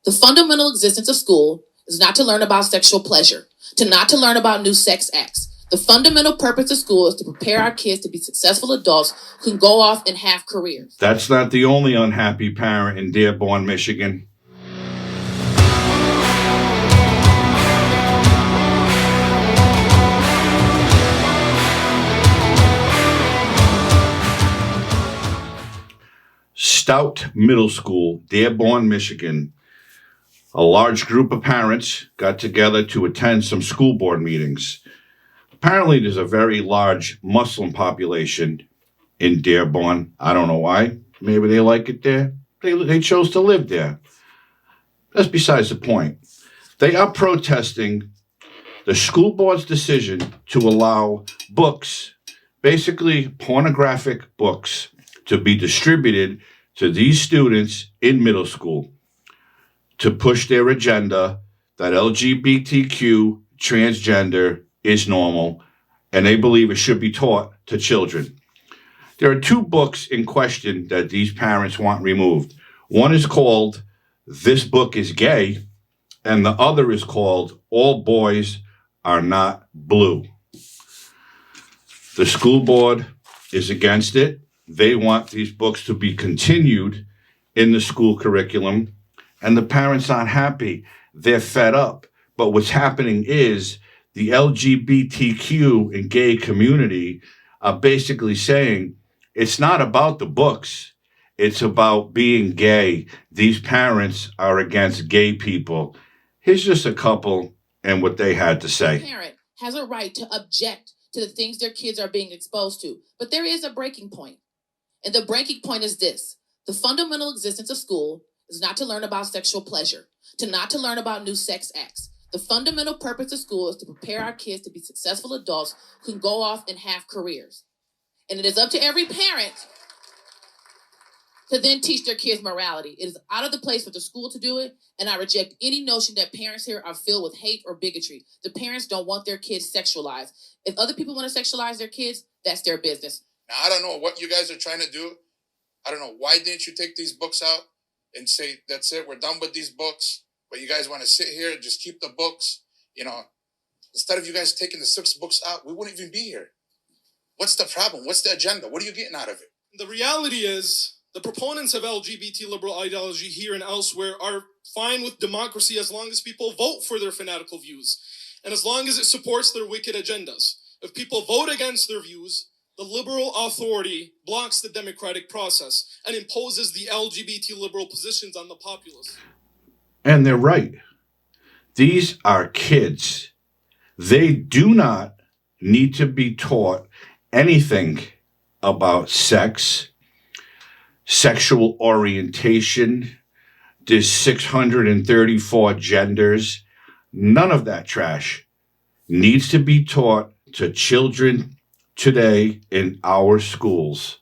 The fundamental existence of school is not to learn about sexual pleasure, not to learn about new sex acts. The fundamental purpose of school is to prepare our kids to be successful adults who can go off and have careers. That's not the only unhappy parent in Dearborn, Michigan. Stout Middle School, Dearborn, Michigan. A large group of parents got together to attend some school board meetings. Apparently, there's a very large Muslim population in Dearborn. I don't know why. Maybe they like it there. They chose to live there. That's besides the point. They are protesting the school board's decision to allow books, basically pornographic books, to be distributed to these students in middle school to push their agenda that LGBTQ, transgender is normal, and they believe it should be taught to children. There are two books in question that these parents want removed. One is called This Book is Gay, and the other is called All Boys Are Not Blue. The school board is against it. They want these books to be continued in the school curriculum, and the parents aren't happy. They're fed up. But what's happening is the LGBTQ and gay community are basically saying it's not about the books. It's about being gay. These parents are against gay people. Here's just a couple and what they had to say. A parent has a right to object to the things their kids are being exposed to, but there is a breaking point. And the breaking point is this: the fundamental existence of school is not to learn about sexual pleasure, not to learn about new sex acts. The fundamental purpose of school is to prepare our kids to be successful adults who can go off and have careers. And it is up to every parent to then teach their kids morality. It is out of the place for the school to do it, and I reject any notion that parents here are filled with hate or bigotry. The parents don't want their kids sexualized. If other people want to sexualize their kids, that's their business. Now, I don't know what you guys are trying to do. I don't know, why didn't you take these books out and say, that's it, we're done with these books, but you guys want to sit here and just keep the books? You know, instead of you guys taking the 6 books out, we wouldn't even be here. What's the problem? What's the agenda? What are you getting out of it? The reality is, the proponents of LGBT liberal ideology here and elsewhere are fine with democracy as long as people vote for their fanatical views, and as long as it supports their wicked agendas. If people vote against their views, the liberal authority blocks the democratic process and imposes the LGBT liberal positions on the populace. And they're right. These are kids. They do not need to be taught anything about sex, sexual orientation. There's 634 genders. None of that trash needs to be taught to children today in our schools.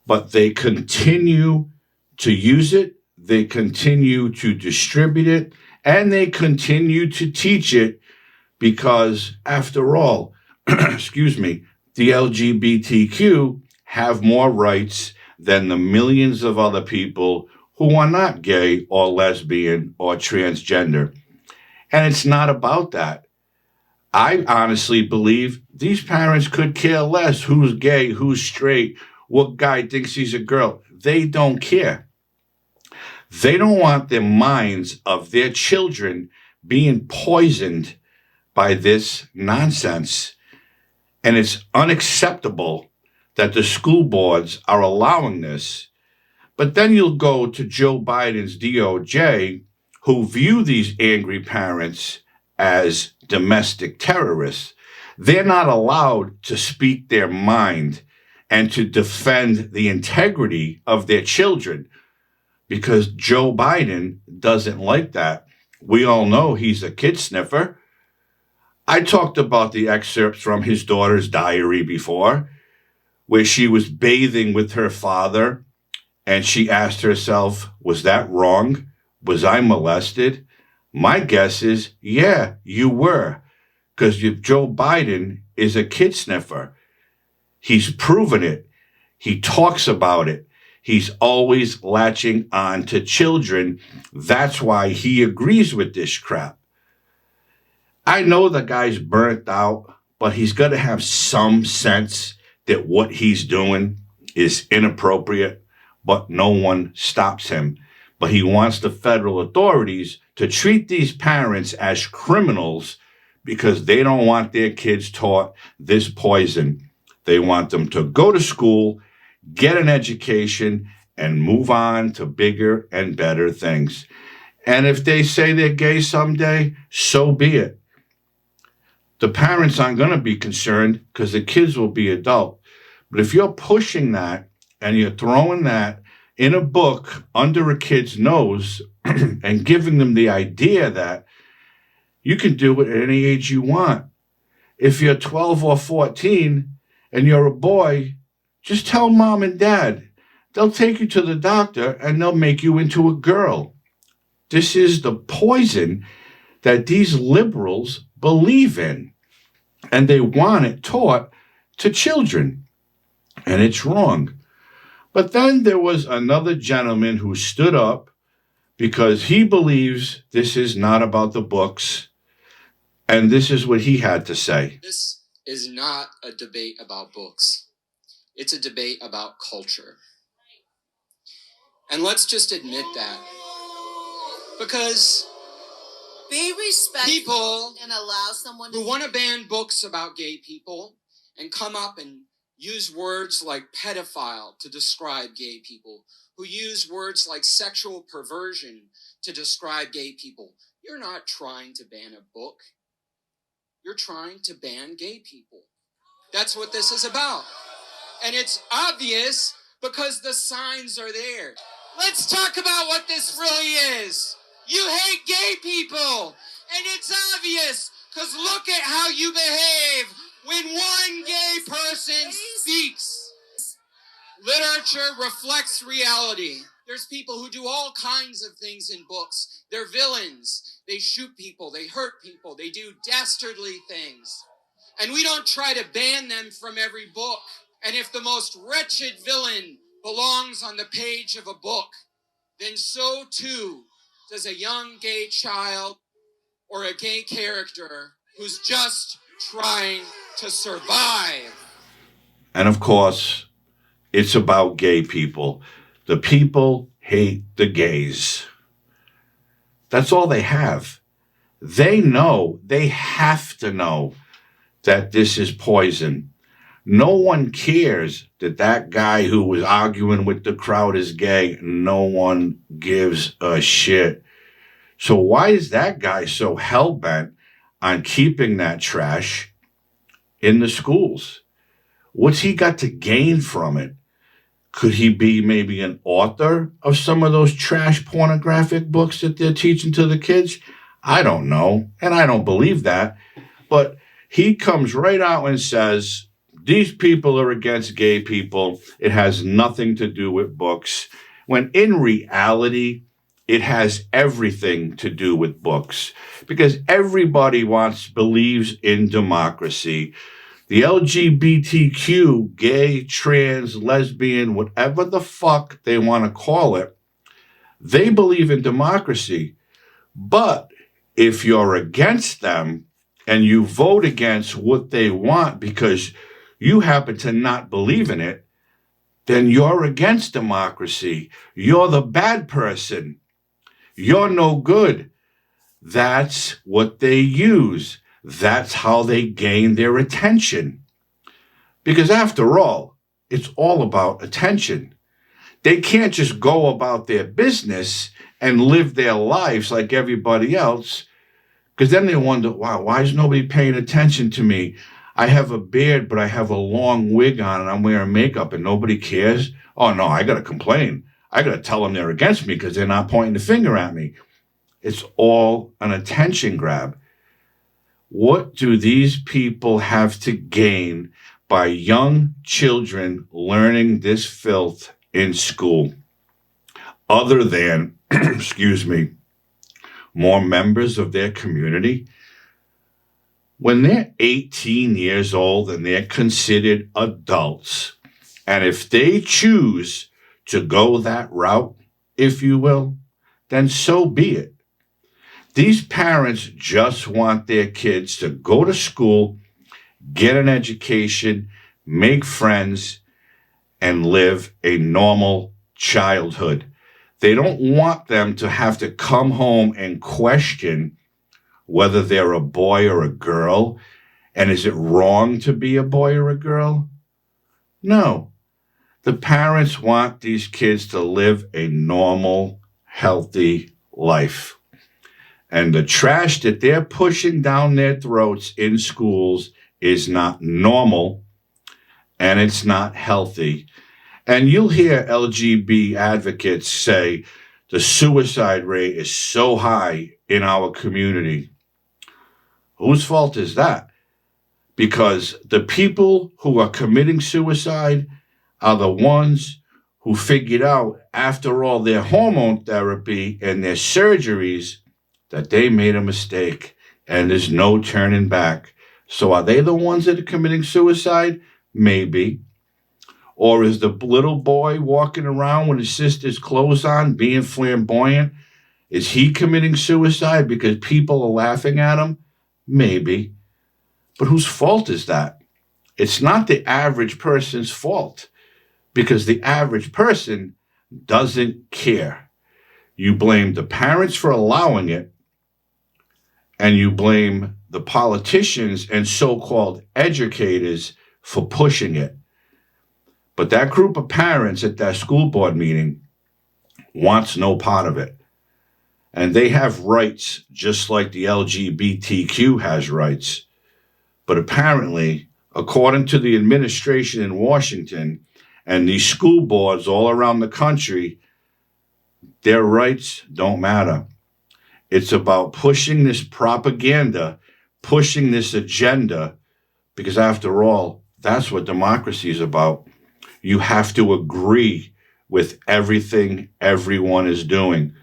But they continue to use it, they continue to distribute it, and they continue to teach it because, after all, excuse me, the LGBTQ have more rights than the millions of other people who are not gay or lesbian or transgender. And it's not about that. I honestly believe these parents could care less who's gay, who's straight, what guy thinks he's a girl. They don't care. They don't want the minds of their children being poisoned by this nonsense. And it's unacceptable that the school boards are allowing this. But then you'll go to Joe Biden's DOJ, who view these angry parents as domestic terrorists. They're not allowed to speak their mind and to defend the integrity of their children because Joe Biden doesn't like that. We all know he's a kid sniffer. I talked about the excerpts from his daughter's diary before, where she was bathing with her father and she asked herself, was that wrong? Was I molested? My guess is, yeah, you were. Because Joe Biden is a kid sniffer. He's proven it. He talks about it. He's always latching on to children. That's why he agrees with this crap. I know the guy's burnt out, but he's got to have some sense that what he's doing is inappropriate, but no one stops him. But he wants the federal authorities to treat these parents as criminals because they don't want their kids taught this poison. They want them to go to school, get an education, and move on to bigger and better things. And if they say they're gay someday, so be it. The parents aren't going to be concerned because the kids will be adult. But if you're pushing that and you're throwing that in a book under a kid's nose and giving them the idea that you can do it at any age you want. If you're 12 or 14 and you're a boy, just tell mom and dad. They'll take you to the doctor and they'll make you into a girl. This is the poison that these liberals believe in. And they want it taught to children. And it's wrong. But then there was another gentleman who stood up because he believes this is not about the books. And this is what he had to say. This is not a debate about books. It's a debate about culture. And let's just admit that. Because be respectful people and allow someone who want to ban books about gay people and come up and use words like pedophile to describe gay people, who use words like sexual perversion to describe gay people. You're not trying to ban a book. You're trying to ban gay people. That's what this is about. And it's obvious because the signs are there. Let's talk about what this really is. You hate gay people. And it's obvious because look at how you behave when one gay person speaks. Literature reflects reality. There's people who do all kinds of things in books. They're villains. They shoot people. They hurt people. They do dastardly things. And we don't try to ban them from every book. And if the most wretched villain belongs on the page of a book, then so too does a young gay child or a gay character who's just trying to survive. And of course, it's about gay people. The people hate the gays. That's all they have. They know, they have to know that this is poison. No one cares that that guy who was arguing with the crowd is gay. No one gives a shit. So why is that guy so hell-bent on keeping that trash in the schools? What's he got to gain from it? Could he be maybe an author of some of those trash pornographic books that they're teaching to the kids? I don't know, and I don't believe that. But he comes right out and says, these people are against gay people. It has nothing to do with books. When in reality, it has everything to do with books. Because everybody believes in democracy. The LGBTQ, gay, trans, lesbian, whatever the fuck they want to call it, they believe in democracy. But if you're against them and you vote against what they want because you happen to not believe in it, then you're against democracy. You're the bad person. You're no good. That's what they use. That's how they gain their attention. Because after all, it's all about attention. They can't just go about their business and live their lives like everybody else, because then they wonder, wow, why is nobody paying attention to me? I have a beard, but I have a long wig on and I'm wearing makeup and nobody cares. Oh no, I got to complain. I got to tell them they're against me because they're not pointing the finger at me. It's all an attention grab. What do these people have to gain by young children learning this filth in school? Other than, more members of their community? When they're 18 years old and they're considered adults, and if they choose to go that route, if you will, then so be it. These parents just want their kids to go to school, get an education, make friends, and live a normal childhood. They don't want them to have to come home and question whether they're a boy or a girl. And is it wrong to be a boy or a girl? No. The parents want these kids to live a normal, healthy life. And the trash that they're pushing down their throats in schools is not normal, and it's not healthy. And you'll hear LGBT advocates say the suicide rate is so high in our community. Whose fault is that? Because the people who are committing suicide are the ones who figured out, after all their hormone therapy and their surgeries, that they made a mistake and there's no turning back. So are they the ones that are committing suicide? Maybe. Or is the little boy walking around with his sister's clothes on, being flamboyant, is he committing suicide because people are laughing at him? Maybe. But whose fault is that? It's not the average person's fault, because the average person doesn't care. You blame the parents for allowing it, and you blame the politicians and so-called educators for pushing it. But that group of parents at that school board meeting wants no part of it. And they have rights just like the LGBTQ has rights. But apparently, according to the administration in Washington and these school boards all around the country, their rights don't matter. It's about pushing this propaganda, pushing this agenda, because after all, that's what democracy is about. You have to agree with everything everyone is doing.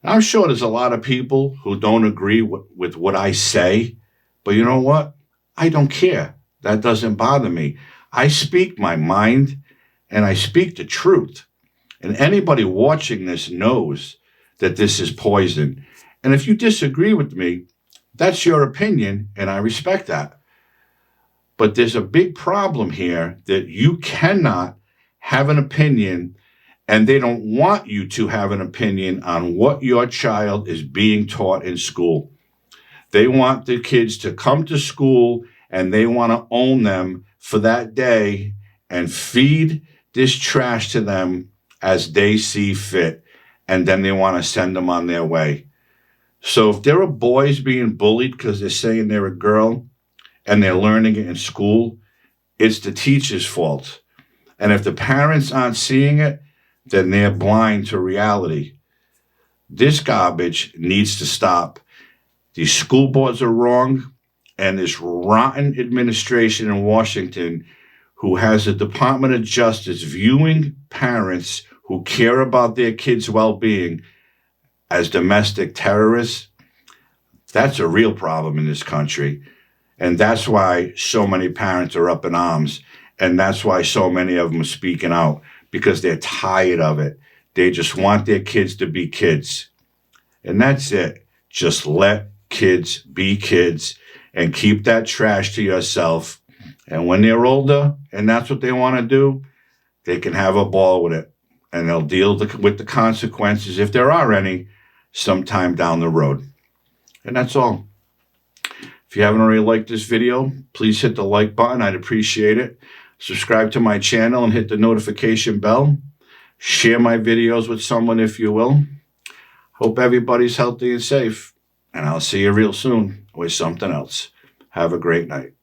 I'm sure there's a lot of people who don't agree with what I say, but you know what? I don't care. That doesn't bother me. I speak my mind and I speak the truth. And anybody watching this knows that this is poison. And if you disagree with me, that's your opinion, and I respect that. But there's a big problem here that you cannot have an opinion, and they don't want you to have an opinion on what your child is being taught in school. They want the kids to come to school, and they want to own them for that day and feed this trash to them as they see fit, and then they want to send them on their way. So if there are boys being bullied because they're saying they're a girl and they're learning it in school, it's the teacher's fault. And if the parents aren't seeing it, then they're blind to reality. This garbage needs to stop. These school boards are wrong, and this rotten administration in Washington who has the Department of Justice viewing parents who care about their kids' well-being as domestic terrorists, that's a real problem in this country. And that's why so many parents are up in arms. And that's why so many of them are speaking out, because they're tired of it. They just want their kids to be kids. And that's it. Just let kids be kids and keep that trash to yourself. And when they're older and that's what they want to do, they can have a ball with it. And they'll deal with the consequences, if there are any, sometime down the road. And that's all. If you haven't already liked this video, please hit the like button. I'd appreciate it. Subscribe to my channel and hit the notification bell. Share my videos with someone if you will. Hope everybody's healthy and safe. And I'll see you real soon with something else. Have a great night.